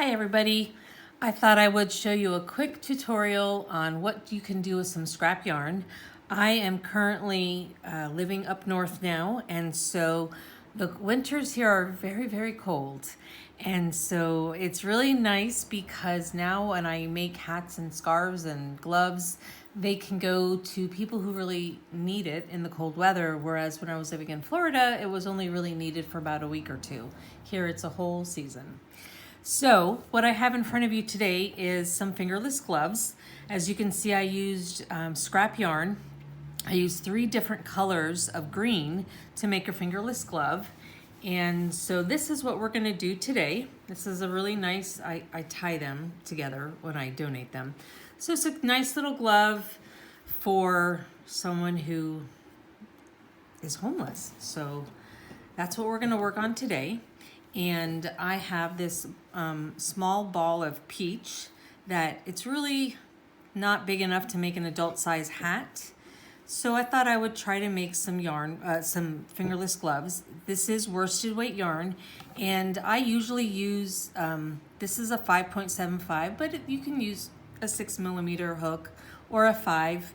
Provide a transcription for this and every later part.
Hi everybody. I thought I would show you a quick tutorial on what you can do with some scrap yarn. I am currently living up north now, and so the winters here are very cold. And so it's really nice because now when I make hats and scarves and gloves, they can go to people who really need it in the cold weather, whereas when I was living in Florida, it was only really needed for about a week or two. Here it's a whole season. So what I have in front of you today is some fingerless gloves. As you can see, I used scrap yarn. I used 3 different colors of green to make a fingerless glove. And so this is what we're gonna do today. This is a really nice, I tie them together when I donate them. So it's a nice little glove for someone who is homeless. So that's what we're gonna work on today. And I have this small ball of peach that it's really not big enough to make an adult size hat. So I thought I would try to make some yarn, some fingerless gloves. This is worsted weight yarn, and I usually use, this is a 5.75, but you can use a 6mm hook or a 5.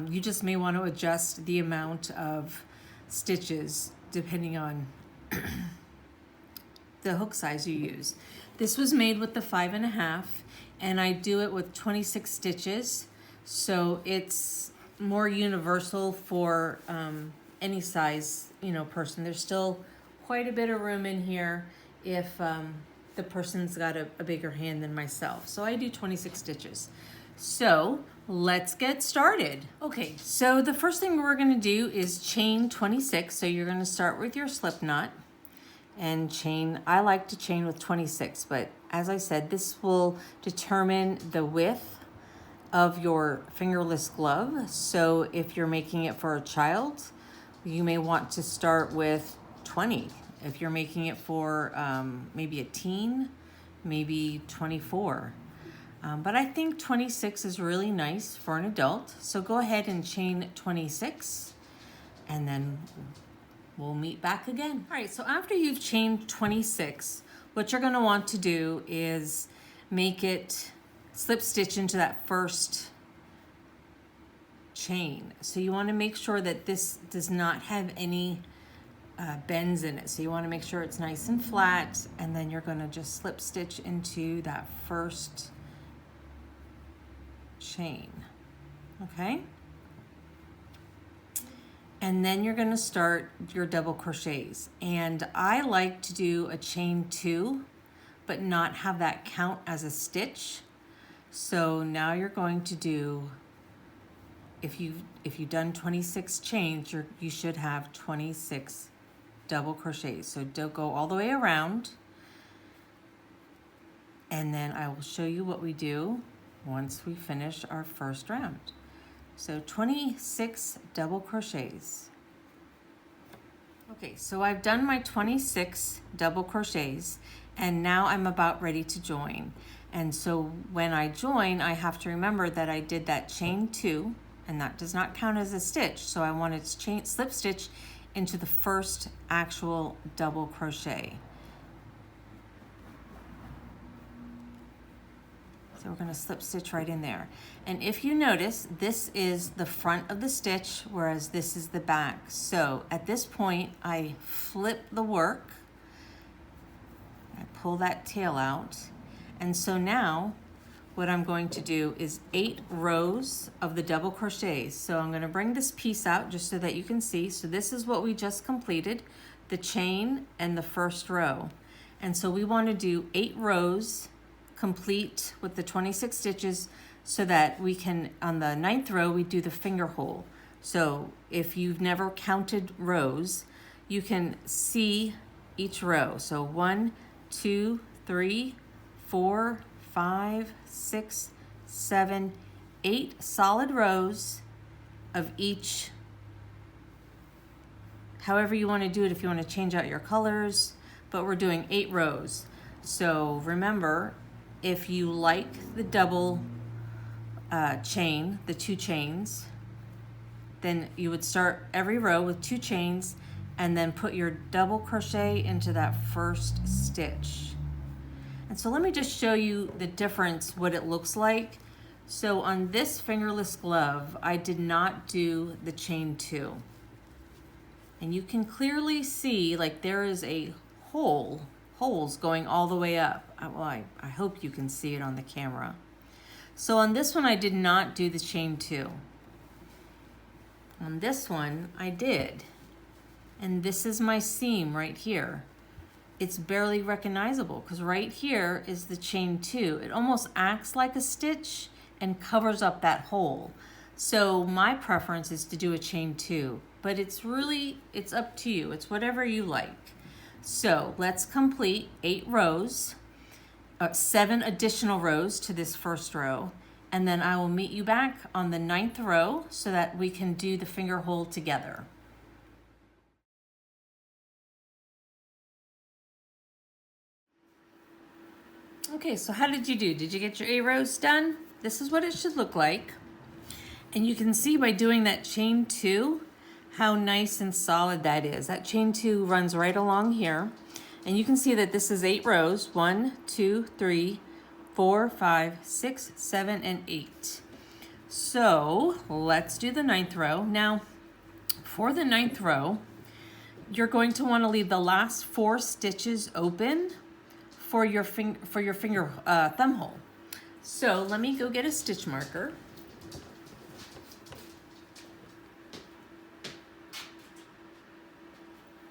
You just may want to adjust the amount of stitches depending on the hook size you use. This was made with the 5.5, and I do it with 26 stitches, so it's more universal for any size, person. There's still quite a bit of room in here if the person's got a bigger hand than myself. So I do 26 stitches. So let's get started. Okay, so the first thing we're gonna do is chain 26. So you're gonna start with your slip knot and chain. I like to chain with 26, but as I said, this will determine the width of your fingerless glove. So if you're making it for a child, you may want to start with 20. If you're making it for maybe a teen, maybe 24. But I think 26 is really nice for an adult. So go ahead and chain 26, and then we'll meet back again. All right, so after you've chained 26, what you're gonna want to do is make it slip stitch into that first chain. So you wanna make sure that this does not have any bends in it. So you wanna make sure it's nice and flat, and then you're gonna just slip stitch into that first chain, okay? And then you're gonna start your double crochets. And I like to do a chain 2, but not have that count as a stitch. So now you're going to do, if you've done 26 chains, you should have 26 double crochets. So don't go all the way around. And then I will show you what we do once we finish our first round. So 26 double crochets. Okay, so I've done my 26 double crochets, and now I'm about ready to join. And so when I join, I have to remember that I did that chain 2, and that does not count as a stitch. So I want to slip stitch into the first actual double crochet. So we're gonna slip stitch right in there. And if you notice, this is the front of the stitch, whereas this is the back. So at this point, I flip the work, I pull that tail out, and so now what I'm going to do is 8 rows of the double crochets. So I'm gonna bring this piece out just so that you can see. So this is what we just completed, the chain and the first row. And so we wanna do 8 rows complete with the 26 stitches so that we can, on the 9th row, we do the finger hole. So if you've never counted rows, you can see each row. So 1, 2, 3, 4, 5, 6, 7, 8 solid rows of each, however you want to do it, if you want to change out your colors, but we're doing 8 rows. So remember, if you like the double chain, the 2 chains, then you would start every row with 2 chains and then put your double crochet into that first stitch. And so let me just show you the difference, what it looks like. So on this fingerless glove, I did not do the chain 2. And you can clearly see like there is a holes going all the way up. Well, I hope you can see it on the camera. So on this one, I did not do the chain 2. On this one, I did. And this is my seam right here. It's barely recognizable because right here is the chain 2. It almost acts like a stitch and covers up that hole. So my preference is to do a chain 2, but it's up to you. It's whatever you like. So let's complete 8 rows, 7 additional rows to this first row, and then I will meet you back on the 9th row so that we can do the finger hole together. Okay, so how did you do? Did you get your 8 rows done? This is what it should look like. And you can see by doing that chain 2, how nice and solid that is. That chain 2 runs right along here. And you can see that this is 8 rows. 1, 2, 3, 4, 5, 6, 7, and 8. So let's do the 9th row. Now, for the 9th row, you're going to want to leave the last 4 stitches open for your finger thumb hole. So let me go get a stitch marker.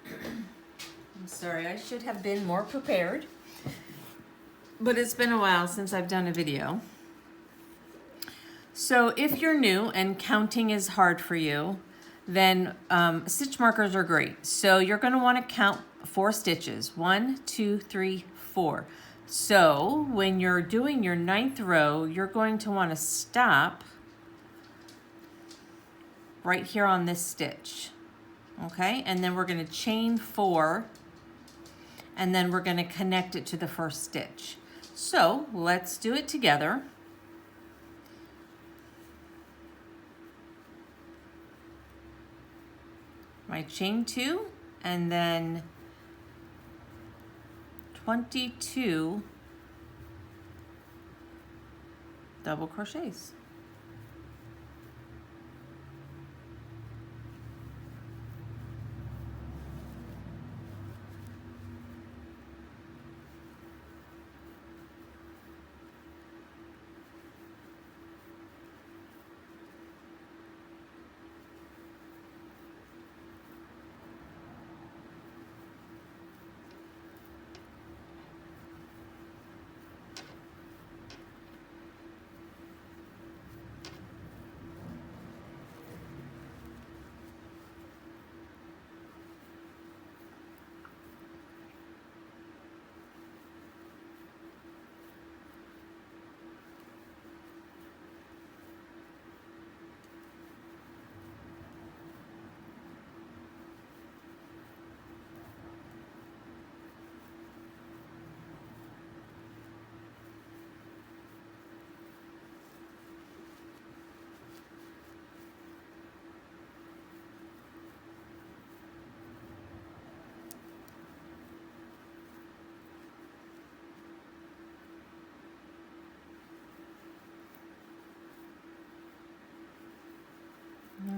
I'm sorry, I should have been more prepared, but it's been a while since I've done a video. So if you're new and counting is hard for you, then stitch markers are great. So you're going to want to count 4 stitches. 1, 2, 3, 4. So when you're doing your 9th row, you're going to want to stop right here on this stitch. Okay, and then we're going to chain 4, and then we're going to connect it to the first stitch. So let's do it together. My chain 2, and then 22 double crochets.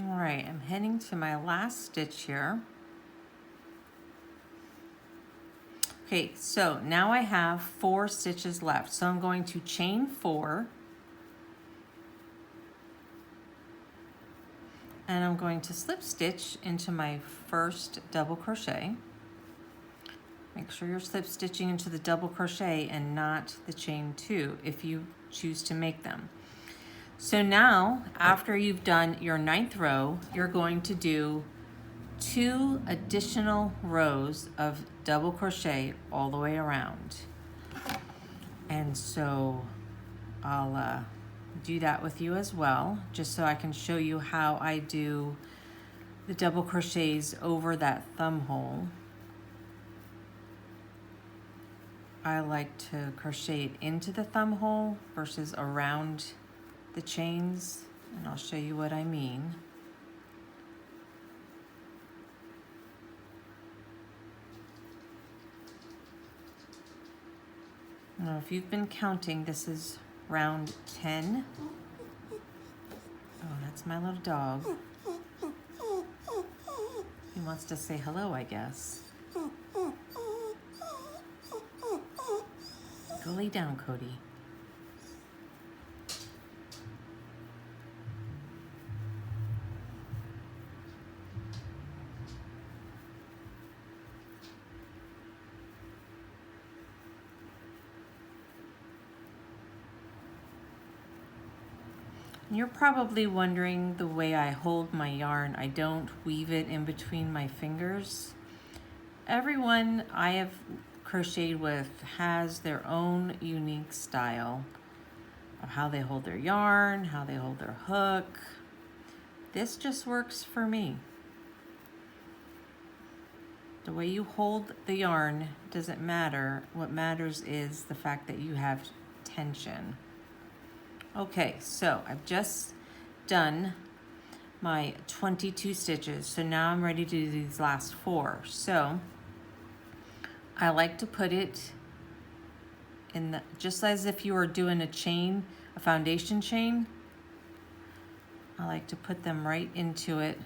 All right, I'm heading to my last stitch here. Okay, so now I have 4 stitches left. So I'm going to chain 4. And I'm going to slip stitch into my first double crochet. Make sure you're slip stitching into the double crochet and not the chain 2 if you choose to make them. So now, after you've done your 9th row, you're going to do 2 additional rows of double crochet all the way around. And so I'll do that with you as well, just so I can show you how I do the double crochets over that thumb hole. I like to crochet it into the thumb hole versus around the chains, and I'll show you what I mean. I don't know if you've been counting, this is round 10. Oh, that's my little dog. He wants to say hello, I guess. Go lay down, Cody. You're probably wondering the way I hold my yarn. I don't weave it in between my fingers. Everyone I have crocheted with has their own unique style of how they hold their yarn, how they hold their hook. This just works for me. The way you hold the yarn doesn't matter. What matters is the fact that you have tension. Okay, so I've just done my 22 stitches. So now I'm ready to do these last 4. So I like to put it in the, just as if you were doing a chain, a foundation chain. I like to put them right into it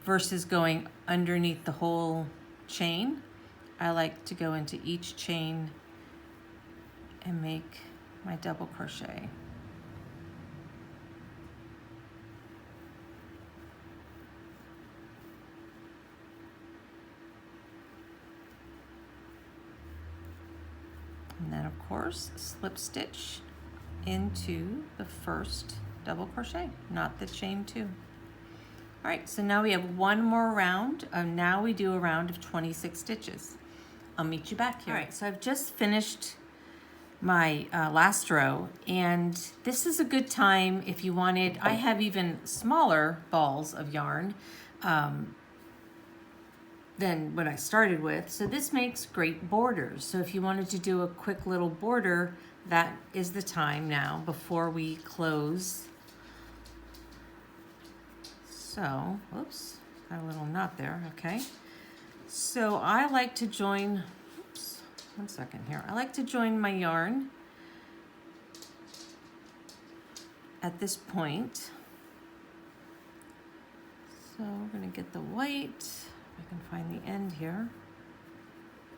versus going underneath the whole chain. I like to go into each chain and make my double crochet. And then of course, slip stitch into the first double crochet, not the chain 2. All right, so now we have one more round. Now we do a round of 26 stitches. I'll meet you back here. All right, so I've just finished my last row, and this is a good time if you wanted, I have even smaller balls of yarn than what I started with. So this makes great borders. So if you wanted to do a quick little border, that is the time now before we close. So, whoops, got a little knot there, okay. So I like to join, oops, one second here. I like to join my yarn at this point. So we're gonna get the white. I can find the end here.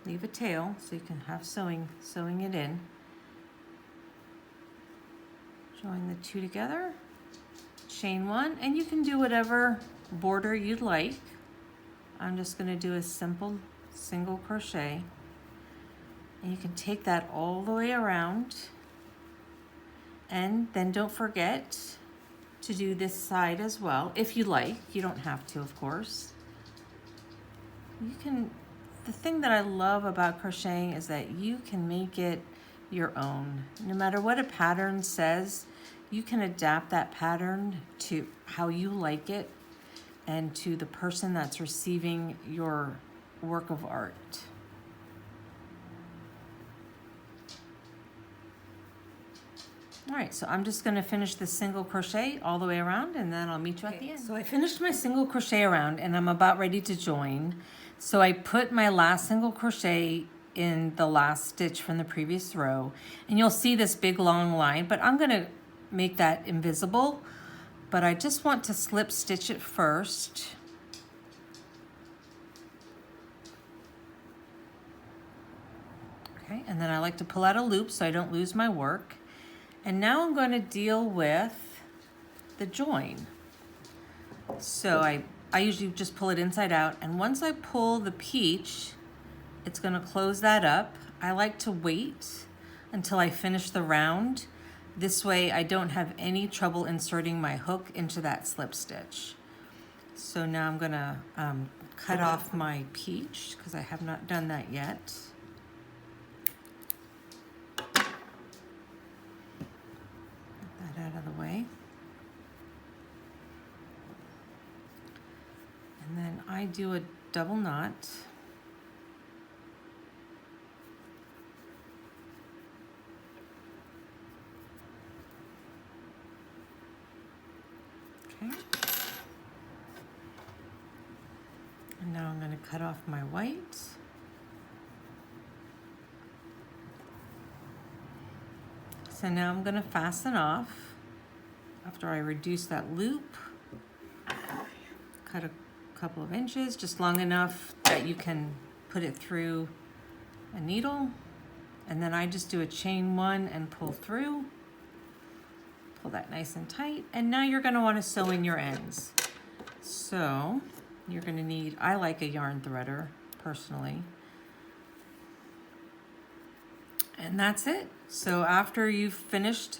Leave a tail so you can have sewing it in. Join the 2 together, chain 1, and you can do whatever border you'd like. I'm just going to do a simple single crochet, and you can take that all the way around, and then don't forget to do this side as well if you like. You don't have to, of course. You can, the thing that I love about crocheting is that you can make it your own. No matter what a pattern says, you can adapt that pattern to how you like it and to the person that's receiving your work of art. All right, so I'm just gonna finish the single crochet all the way around, and then I'll meet you at the end. So I finished my single crochet around, and I'm about ready to join. So I put my last single crochet in the last stitch from the previous row, and you'll see this big long line, but I'm gonna make that invisible, but I just want to slip stitch it first. Okay, and then I like to pull out a loop so I don't lose my work. And now I'm going to deal with the join. So I usually just pull it inside out, and once I pull the peach, it's going to close that up. I like to wait until I finish the round. This way I don't have any trouble inserting my hook into that slip stitch. So now I'm going to cut off my peach because I have not done that yet. Out of the way. And then I do a double knot. Okay. And now I'm going to cut off my white. So now I'm going to fasten off after I reduce that loop. Cut a couple of inches, just long enough that you can put it through a needle. And then I just do a chain one and pull through. Pull that nice and tight. And now you're going to want to sew in your ends. So you're going to need, I like a yarn threader personally. And that's it. So after you've finished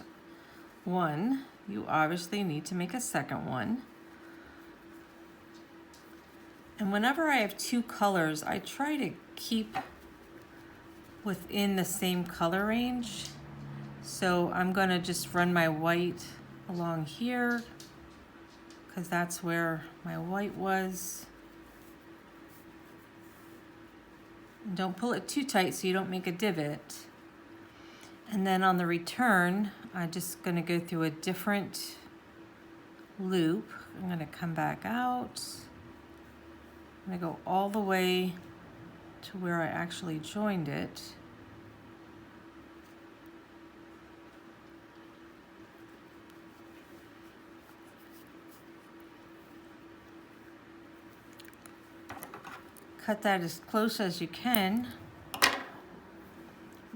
one, you obviously need to make a second one. And whenever I have two colors, I try to keep within the same color range. So I'm gonna just run my white along here because that's where my white was. And don't pull it too tight so you don't make a divot. And then on the return, I'm just gonna go through a different loop. I'm gonna come back out. I'm gonna go all the way to where I actually joined it. Cut that as close as you can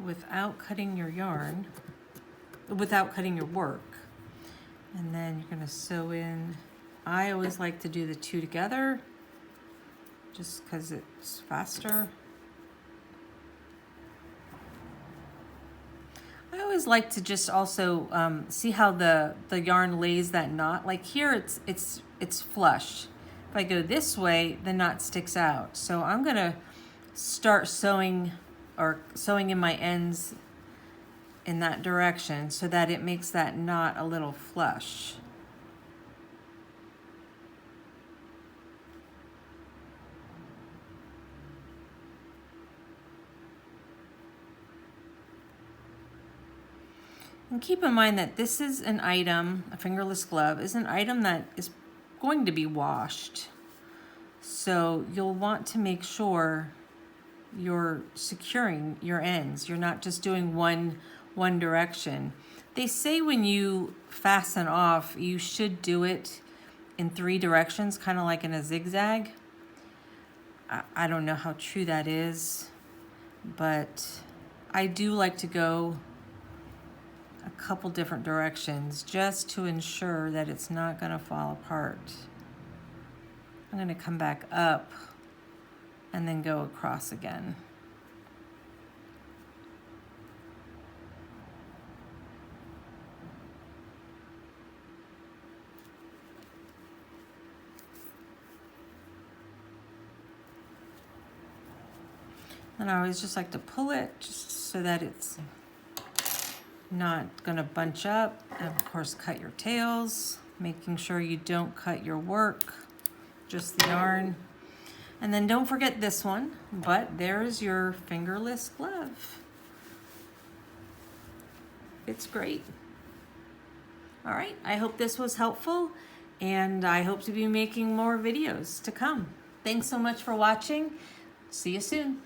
without cutting your yarn, without cutting your work. And then you're gonna sew in. I always like to do the two together just because it's faster. I always like to just also see how the yarn lays that knot. Like here it's flush. If I go this way, the knot sticks out. So I'm gonna start sewing in my ends in that direction so that it makes that knot a little flush. And keep in mind that this is an item, a fingerless glove, is an item that is going to be washed. So you'll want to make sure you're securing your ends. You're not just doing one direction. They say when you fasten off, you should do it in 3 directions, kind of like in a zigzag. I don't know how true that is, but I do like to go a couple different directions just to ensure that it's not going to fall apart. I'm going to come back up and then go across again. And I always just like to pull it just so that it's not gonna bunch up. And of course, cut your tails, making sure you don't cut your work, just the yarn. And then don't forget this one, but there's your fingerless glove. It's great. All right, I hope this was helpful, and I hope to be making more videos to come. Thanks so much for watching. See you soon.